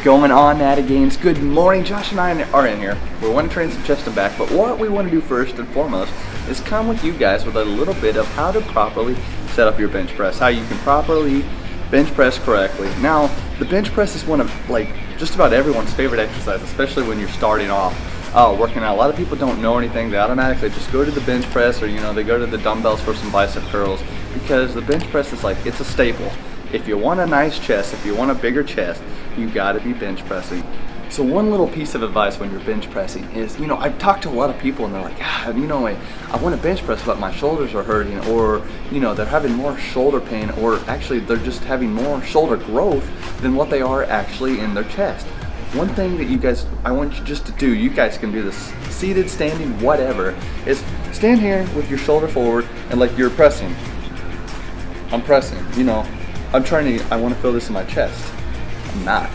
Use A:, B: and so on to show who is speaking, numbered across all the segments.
A: going on, Natty Games? Good morning. Josh and I are in here. We want to train some chest and back, but what we want to do first and foremost is come with you guys with a little bit of how to properly set up your bench press, how you can properly bench press correctly. Now, the bench press is one of just about everyone's favorite exercise, especially when you're starting off working out. A lot of people don't know anything. They automatically just go to the bench press, or they go to the dumbbells for some bicep curls, because the bench press is it's a staple. If you want a nice chest, if you want a bigger chest, you gotta be bench pressing. So one little piece of advice when you're bench pressing is, I've talked to a lot of people and they're like, I want to bench press, but my shoulders are hurting, or, they're having more shoulder pain, or actually they're just having more shoulder growth than what they are actually in their chest. One thing that I want you just to do, you guys can do this seated, standing, whatever, is stand here with your shoulder forward and you're pressing. I'm pressing, I want to feel this in my chest. I'm not.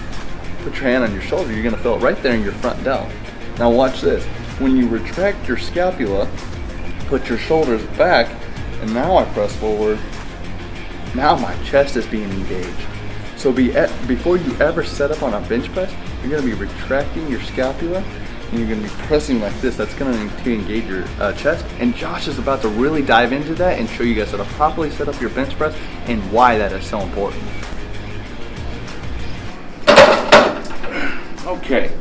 A: Put your hand on your shoulder, you're going to feel it right there in your front delt. Now watch this. When you retract your scapula, put your shoulders back, and now I press forward, now my chest is being engaged. So before you ever set up on a bench press, you're going to be retracting your scapula, and you're going to be pressing like this. That's going to engage your chest. And Josh is about to really dive into that and show you guys how to properly set up your bench press and why that is so important.
B: Okay,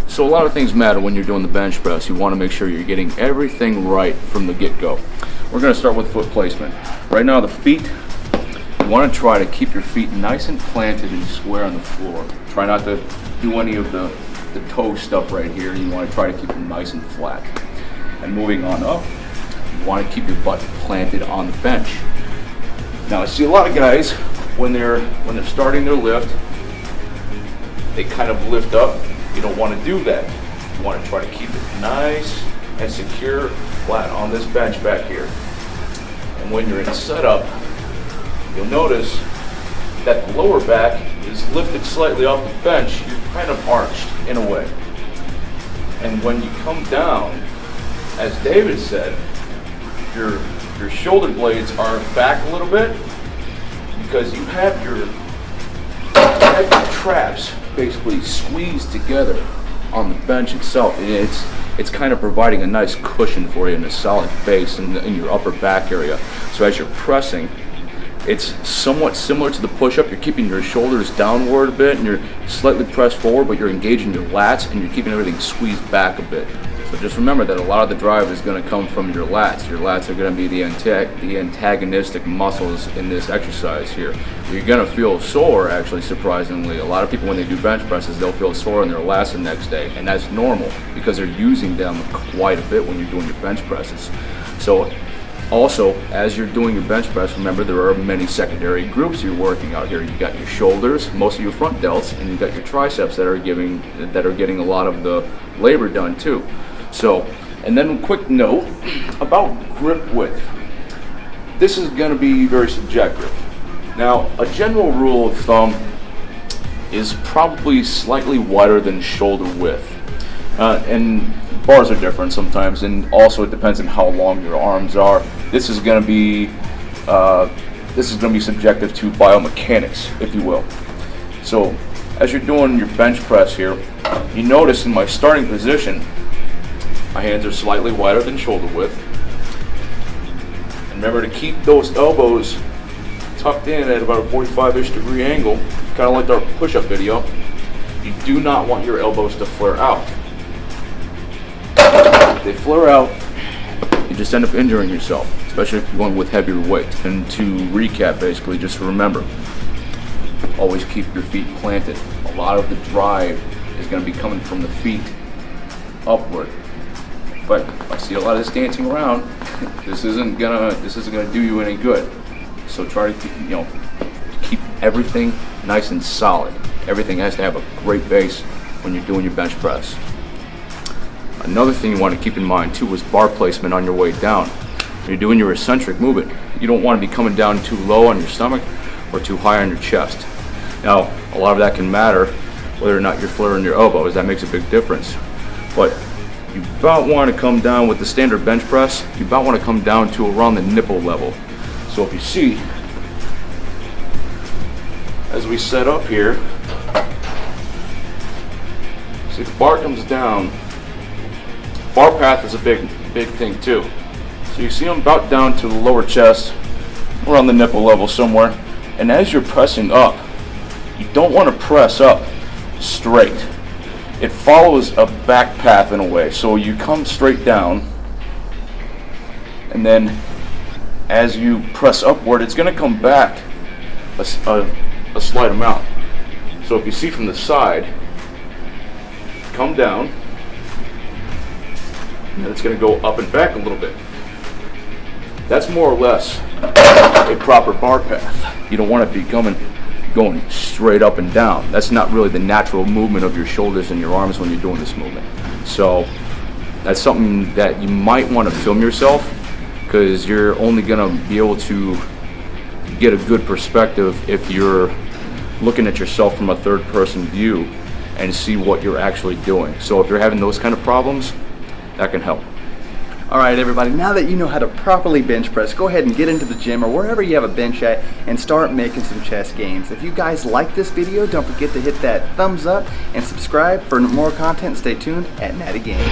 B: so a lot of things matter when you're doing the bench press. You want to make sure you're getting everything right from the get-go. We're going to start with foot placement. Right now, the feet, you want to try to keep your feet nice and planted and square on the floor. Try not to do any of the toe stuff right here. You want to try to keep them nice and flat. And moving on up, you want to keep your butt planted on the bench. Now, I see a lot of guys when they're starting their lift, they kind of lift up. You don't want to do that. You want to try to keep it nice and secure, flat on this bench back here. And when you're in setup, you'll notice that the lower back is lifted slightly off the bench. You're kind of arched in a way. And when you come down, as David said, your shoulder blades are back a little bit because you have your traps basically squeezed together on the bench itself. It's kind of providing a nice cushion for you and a solid base in your upper back area. So as you're pressing, it's somewhat similar to the push-up. You're keeping your shoulders downward a bit and you're slightly pressed forward, but you're engaging your lats and you're keeping everything squeezed back a bit. So just remember that a lot of the drive is going to come from your lats. Your lats are going to be the antagonistic muscles in this exercise here. You're going to feel sore, actually, surprisingly. A lot of people, when they do bench presses, they'll feel sore in their lats the next day, and that's normal because they're using them quite a bit when you're doing your bench presses. So also, as you're doing your bench press, remember there are many secondary groups you're working out here. You've got your shoulders, most of your front delts, and you've got your triceps that are getting a lot of the labor done too. So, and then a quick note about grip width. This is going to be very subjective. Now, a general rule of thumb is probably slightly wider than shoulder width. And bars are different sometimes, and also it depends on how long your arms are. This is going to be subjective to biomechanics, if you will. So, as you're doing your bench press here, you notice in my starting position, my hands are slightly wider than shoulder width. And remember to keep those elbows tucked in at about a 45-ish degree angle, kind of like our push-up video. You do not want your elbows to flare out. If they flare out, you just end up injuring yourself, especially if you're going with heavier weight. And to recap, basically, just remember, always keep your feet planted. A lot of the drive is going to be coming from the feet upward. But if I see a lot of this dancing around, this isn't gonna do you any good. So try to keep everything nice and solid. Everything has to have a great base when you're doing your bench press. Another thing you want to keep in mind too is bar placement on your way down. When you're doing your eccentric movement, you don't want to be coming down too low on your stomach or too high on your chest. Now, a lot of that can matter whether or not you're flaring your elbows. That makes a big difference. But you about want to come down with the standard bench press, you about want to come down to around the nipple level. So if you see, as we set up here, See, the bar comes down. Bar path is a big thing too. So you see them about down to the lower chest, around the nipple level somewhere. And as you're pressing up, you don't want to press up straight. It follows a back path in a way. So you come straight down, and then as you press upward, it's going to come back a slight amount. So if you see from the side, come down, and then it's going to go up and back a little bit. That's more or less a proper bar path. You don't want to be going straight up and down. That's not really the natural movement of your shoulders and your arms when you're doing this movement. So that's something that you might want to film yourself, because you're only going to be able to get a good perspective if you're looking at yourself from a third person view and see what you're actually doing. So if you're having those kind of problems, that can help.
A: All right, everybody, now that you know how to properly bench press, go ahead and get into the gym or wherever you have a bench at and start making some chest gains. If you guys like this video, don't forget to hit that thumbs up and subscribe for more content. Stay tuned at Natty Games.